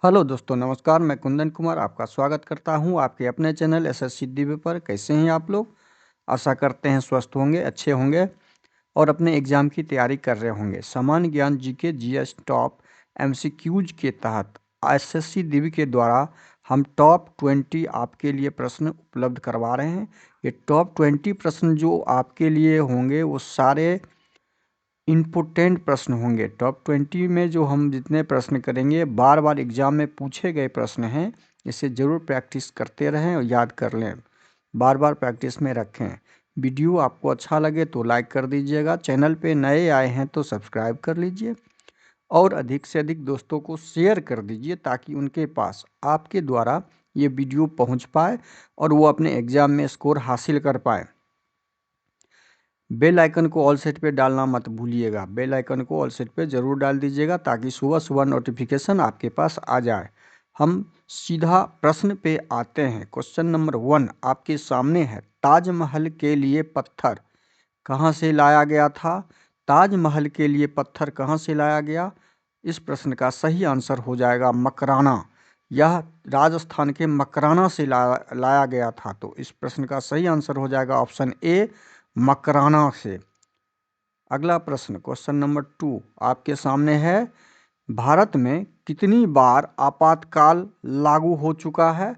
Hello दोस्तों, नमस्कार। मैं कुंदन कुमार आपका स्वागत करता हूं आपके अपने चैनल एसएससी दिव्य पर। कैसे हैं आप लोग? आशा करते हैं स्वस्थ होंगे, अच्छे होंगे और अपने एग्ज़ाम की तैयारी कर रहे होंगे। सामान्य ज्ञान जीके जीएस टॉप एमसीक्यूज के तहत एसएससी दिव्य के द्वारा हम टॉप 20 आपके लिए प्रश्न उपलब्ध करवा रहे हैं। ये टॉप 20 प्रश्न जो आपके लिए होंगे वो सारे इम्पोर्टेंट प्रश्न होंगे। टॉप 20 में जो हम जितने प्रश्न करेंगे बार बार एग्जाम में पूछे गए प्रश्न हैं। इसे ज़रूर प्रैक्टिस करते रहें और याद कर लें, बार बार प्रैक्टिस में रखें। वीडियो आपको अच्छा लगे तो लाइक कर दीजिएगा, चैनल पे नए आए हैं तो सब्सक्राइब कर लीजिए और अधिक से अधिक दोस्तों को शेयर कर दीजिए ताकि उनके पास आपके द्वारा ये वीडियो पहुंच पाए और वो अपने एग्ज़ाम में स्कोर हासिल कर पाए। बेल आइकन को ऑल सेट पे डालना मत भूलिएगा। बेल आइकन को ऑल सेट पे ज़रूर डाल दीजिएगा ताकि सुबह सुबह नोटिफिकेशन आपके पास आ जाए। हम सीधा प्रश्न पे आते हैं। क्वेश्चन नंबर 1 आपके सामने है। ताजमहल के लिए पत्थर कहाँ से लाया गया था? ताजमहल के लिए पत्थर कहाँ से लाया गया? इस प्रश्न का सही आंसर हो जाएगा मकराना। यह राजस्थान के मकराना से लाया गया था। तो इस प्रश्न का सही आंसर हो जाएगा ऑप्शन ए, मकराना से। अगला प्रश्न क्वेश्चन नंबर 2 आपके सामने है। भारत में कितनी बार आपातकाल लागू हो चुका है?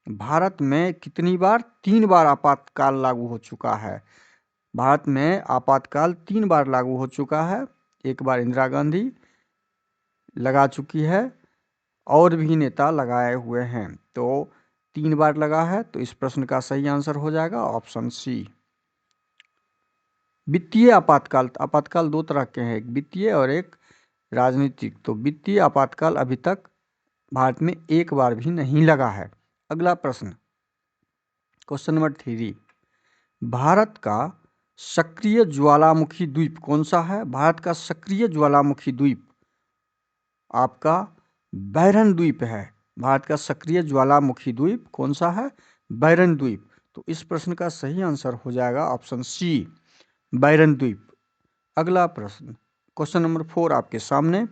भारत में कितनी बार? 3 बार आपातकाल लागू हो चुका है। भारत में आपातकाल 3 बार लागू हो चुका है। एक बार इंदिरा गांधी लगा चुकी है और भी नेता लगाए हुए हैं, तो 3 बार लगा है। तो इस प्रश्न का सही आंसर हो जाएगा ऑप्शन सी। वित्तीय आपातकाल, आपातकाल 2 तरह के हैं, एक वित्तीय और एक राजनीतिक। तो वित्तीय आपातकाल अभी तक भारत में एक बार भी नहीं लगा है। अगला प्रश्न क्वेश्चन नंबर 3 भारत का सक्रिय ज्वालामुखी द्वीप कौन सा है? भारत का सक्रिय ज्वालामुखी द्वीप आपका बैरन द्वीप है। भारत का सक्रिय ज्वालामुखी द्वीप कौन सा है? बैरन द्वीप। तो इस प्रश्न का सही आंसर हो जाएगा ऑप्शन सी, बैरन द्वीप। अगला प्रश्न क्वेश्चन नंबर 4 आपके सामने।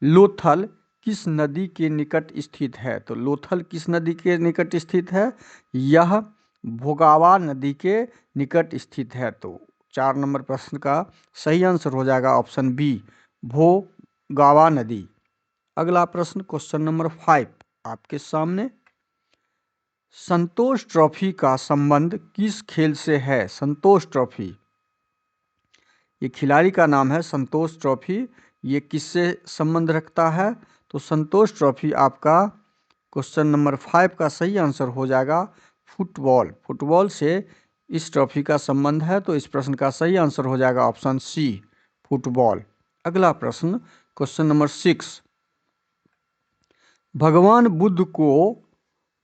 लोथल किस नदी के निकट स्थित है? तो लोथल किस नदी के निकट स्थित है? यह भोगावा नदी के निकट स्थित है। तो 4 नंबर प्रश्न का सही आंसर हो जाएगा ऑप्शन बी, भोगावा नदी। अगला प्रश्न क्वेश्चन नंबर 5 आपके सामने। संतोष ट्रॉफी का संबंध किस खेल से है? संतोष ट्रॉफी, ये खिलाड़ी का नाम है संतोष ट्रॉफी। ये किससे संबंध रखता है? तो संतोष ट्रॉफी आपका क्वेश्चन नंबर 5 का सही आंसर हो जाएगा फुटबॉल। फुटबॉल से इस ट्रॉफी का संबंध है। तो इस प्रश्न का सही आंसर हो जाएगा ऑप्शन सी, फुटबॉल। अगला प्रश्न क्वेश्चन नंबर 6 भगवान बुद्ध को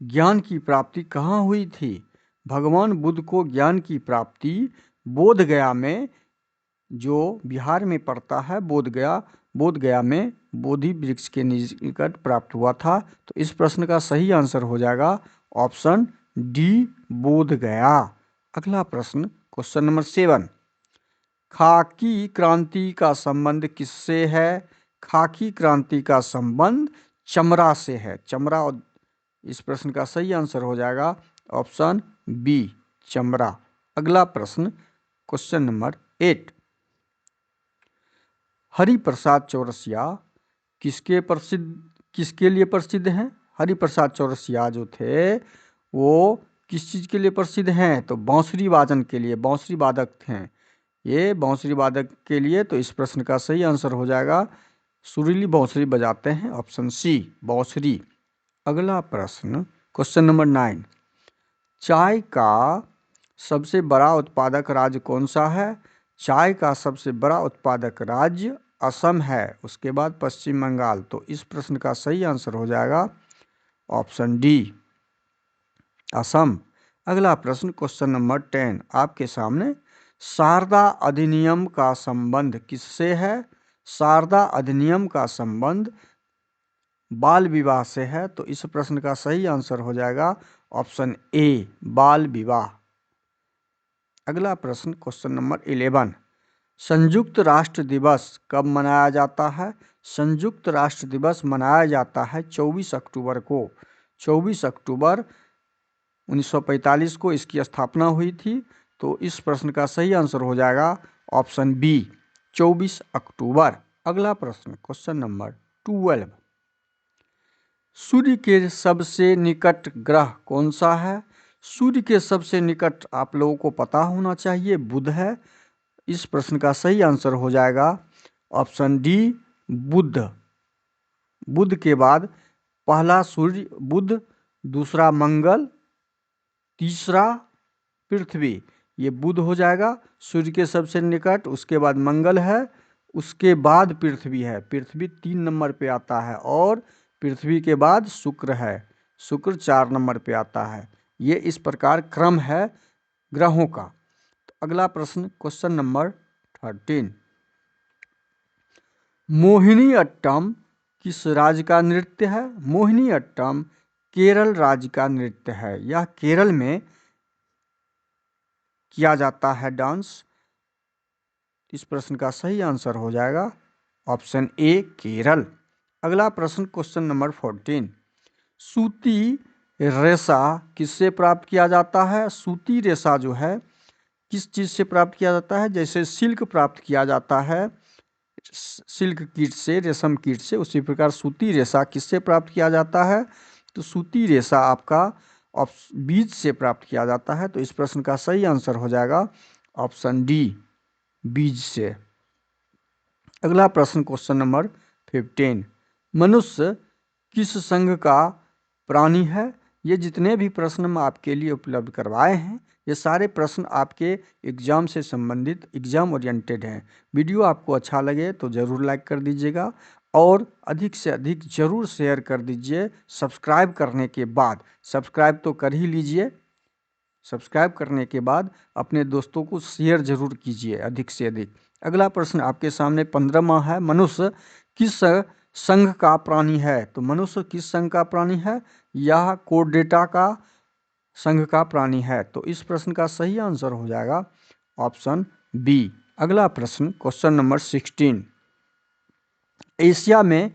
ज्ञान की प्राप्ति कहाँ हुई थी? भगवान बुद्ध को ज्ञान की प्राप्ति बोध गया में, जो बिहार में पड़ता है, बोध गया में बोधि वृक्ष के निकट प्राप्त हुआ था। तो इस प्रश्न का सही आंसर हो जाएगा ऑप्शन डी, बोध गया। अगला प्रश्न क्वेश्चन नंबर 7 खाकी क्रांति का संबंध किससे है? खाकी क्रांति का संबंध चमड़ा से है। चमड़ा। और इस प्रश्न का सही आंसर हो जाएगा ऑप्शन बी, चमड़ा। अगला प्रश्न क्वेश्चन नंबर 8 हरिप्रसाद चौरसिया किसके लिए प्रसिद्ध हैं? हरिप्रसाद चौरसिया जो थे वो किस चीज़ के लिए प्रसिद्ध हैं? तो बांसुरी वादन के लिए, बांसुरी वादक थे ये, बांसुरी वादक के लिए। तो इस प्रश्न का सही आंसर हो जाएगा सुरीली बांसुरी बजाते हैं, ऑप्शन सी, बांसुरी। अगला प्रश्न क्वेश्चन नंबर 9 चाय का सबसे बड़ा उत्पादक राज्य कौन सा है? चाय का सबसे बड़ा उत्पादक राज्य असम है, उसके बाद पश्चिम बंगाल। तो इस प्रश्न का सही आंसर हो जाएगा ऑप्शन डी, असम। अगला प्रश्न क्वेश्चन नंबर 10 आपके सामने। शारदा अधिनियम का संबंध किससे है? शारदा अधिनियम का संबंध बाल विवाह से है। तो इस प्रश्न का सही आंसर हो जाएगा ऑप्शन ए, बाल विवाह। अगला प्रश्न क्वेश्चन नंबर 11 संयुक्त राष्ट्र दिवस कब मनाया जाता है? संयुक्त राष्ट्र दिवस मनाया जाता है 24 अक्टूबर को। 24 अक्टूबर 1945 को इसकी स्थापना हुई थी। तो इस प्रश्न का सही आंसर हो जाएगा ऑप्शन बी, 24 अक्टूबर। अगला प्रश्न, क्वेश्चन नंबर 12। सूर्य के सबसे निकट ग्रह कौन सा है? सूर्य के सबसे निकट आप लोगों को पता होना चाहिए, बुध है। इस प्रश्न का सही आंसर हो जाएगा ऑप्शन डी, बुध। बुध के बाद पहला सूर्य बुध, दूसरा मंगल, तीसरा पृथ्वी। ये बुध हो जाएगा सूर्य के सबसे निकट, उसके बाद मंगल है, उसके बाद पृथ्वी है। पृथ्वी 3 नंबर पे आता है और पृथ्वी के बाद शुक्र है। शुक्र 4 नंबर पे आता है। ये इस प्रकार क्रम है ग्रहों का। तो अगला प्रश्न, क्वेश्चन नंबर 13। मोहिनी अट्टम किस राज्य का नृत्य है? मोहिनी अट्टम केरल राज्य का नृत्य है। यह केरल में किया जाता है डांस। इस प्रश्न का सही आंसर हो जाएगा ऑप्शन ए, केरल। अगला प्रश्न, क्वेश्चन नंबर 14। सूती रेशा किससे प्राप्त किया जाता है? सूती रेशा जो है किस चीज़ से प्राप्त किया जाता है? जैसे सिल्क प्राप्त किया जाता है सिल्क कीट से, रेशम कीट से, उसी प्रकार सूती रेशा किससे प्राप्त किया जाता है? तो सूती रेशा आपका बीज से प्राप्त किया जाता है। तो इस प्रश्न का सही आंसर हो जाएगा ऑप्शन डी, बीज से। अगला प्रश्न, क्वेश्चन नंबर 15। मनुष्य किस संघ का प्राणी है? ये जितने भी प्रश्न हम आपके लिए उपलब्ध करवाए हैं, ये सारे प्रश्न आपके एग्जाम से संबंधित, एग्जाम ओरिएंटेड हैं। वीडियो आपको अच्छा लगे तो ज़रूर लाइक कर दीजिएगा और अधिक से अधिक ज़रूर शेयर कर दीजिए। सब्सक्राइब करने के बाद, सब्सक्राइब तो कर ही लीजिए, सब्सक्राइब करने के बाद अपने दोस्तों को शेयर जरूर कीजिए अधिक से अधिक। अगला प्रश्न आपके सामने 15वां है। मनुष्य किस संघ का प्राणी है? तो मनुष्य किस संघ का प्राणी है? यह कोर्डेटा का संघ का प्राणी है। तो इस प्रश्न का सही आंसर हो जाएगा ऑप्शन बी। अगला प्रश्न, क्वेश्चन नंबर 16। एशिया में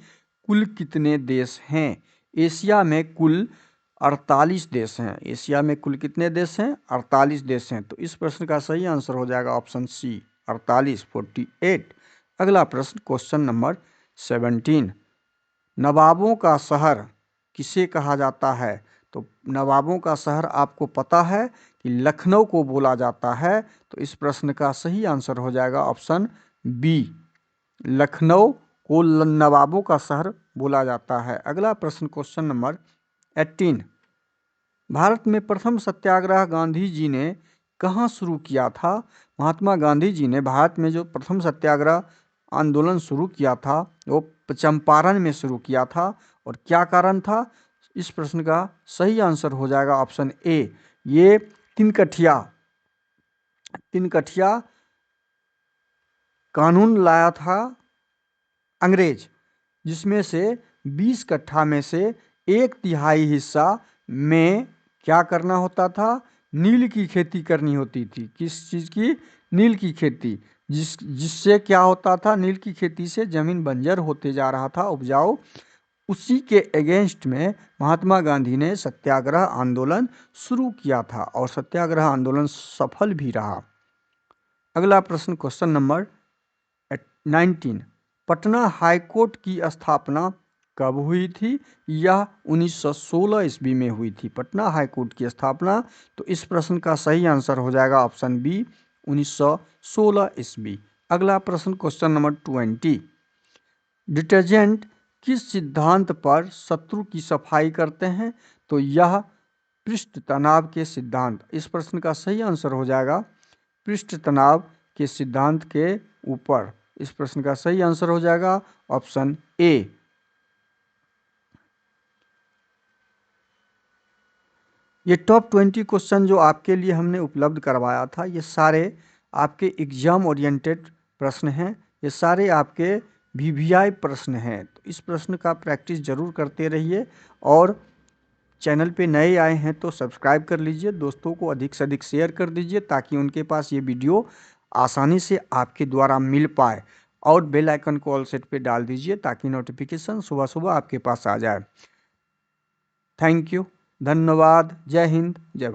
कुल कितने देश हैं? एशिया में कुल 48 देश हैं। एशिया में कुल कितने देश हैं? 48 देश हैं। तो इस प्रश्न का सही आंसर हो जाएगा ऑप्शन सी, 48, 48। अगला प्रश्न, क्वेश्चन नंबर 17। नवाबों का शहर किसे कहा जाता है? तो नवाबों का शहर आपको पता है कि लखनऊ को बोला जाता है। तो इस प्रश्न का सही आंसर हो जाएगा ऑप्शन बी, लखनऊ को नवाबों का शहर बोला जाता है। अगला प्रश्न, क्वेश्चन नंबर 18। भारत में प्रथम सत्याग्रह गांधी जी ने कहाँ शुरू किया था? महात्मा गांधी जी ने भारत में जो प्रथम सत्याग्रह आंदोलन शुरू किया था वो चंपारण में शुरू किया था। और क्या कारण था? इस प्रश्न का सही आंसर हो जाएगा ऑप्शन ए, ये तिनकठिया कानून लाया था अंग्रेज, जिसमें से 20 कट्ठा में से 1/3 हिस्सा में क्या करना होता था? नील की खेती करनी होती थी। किस चीज़ की? नील की खेती। जिससे क्या होता था? नील की खेती से ज़मीन बंजर होते जा रहा था, उपजाऊ। उसी के अगेंस्ट में महात्मा गांधी ने सत्याग्रह आंदोलन शुरू किया था और सत्याग्रह आंदोलन सफल भी रहा। अगला प्रश्न, क्वेश्चन नंबर 19। पटना हाईकोर्ट की स्थापना कब हुई थी? यह 1916 ईस्वी में हुई थी, पटना हाईकोर्ट की स्थापना। तो इस प्रश्न का सही आंसर हो जाएगा ऑप्शन बी, 1916 ईस्वी। अगला प्रश्न, क्वेश्चन नंबर 20। डिटर्जेंट किस सिद्धांत पर शत्रु की सफाई करते हैं? तो यह पृष्ठ तनाव के सिद्धांत। इस प्रश्न का सही आंसर हो जाएगा पृष्ठ तनाव के सिद्धांत के ऊपर। इस प्रश्न का सही आंसर हो जाएगा ऑप्शन ए। ये टॉप 20 क्वेश्चन जो आपके लिए हमने उपलब्ध करवाया था, ये सारे आपके एग्जाम ओरिएंटेड प्रश्न हैं। ये सारे आपके VVI प्रश्न हैं। तो इस प्रश्न का प्रैक्टिस जरूर करते रहिए और चैनल पे नए आए हैं तो सब्सक्राइब कर लीजिए, दोस्तों को अधिक से अधिक शेयर कर दीजिए ताकि उनके पास ये वीडियो आसानी से आपके द्वारा मिल पाए। और बेल आइकन को ऑल सेट पे डाल दीजिए ताकि नोटिफिकेशन सुबह सुबह आपके पास आ जाए। थैंक यू, धन्यवाद, जय हिंद, जय भारत।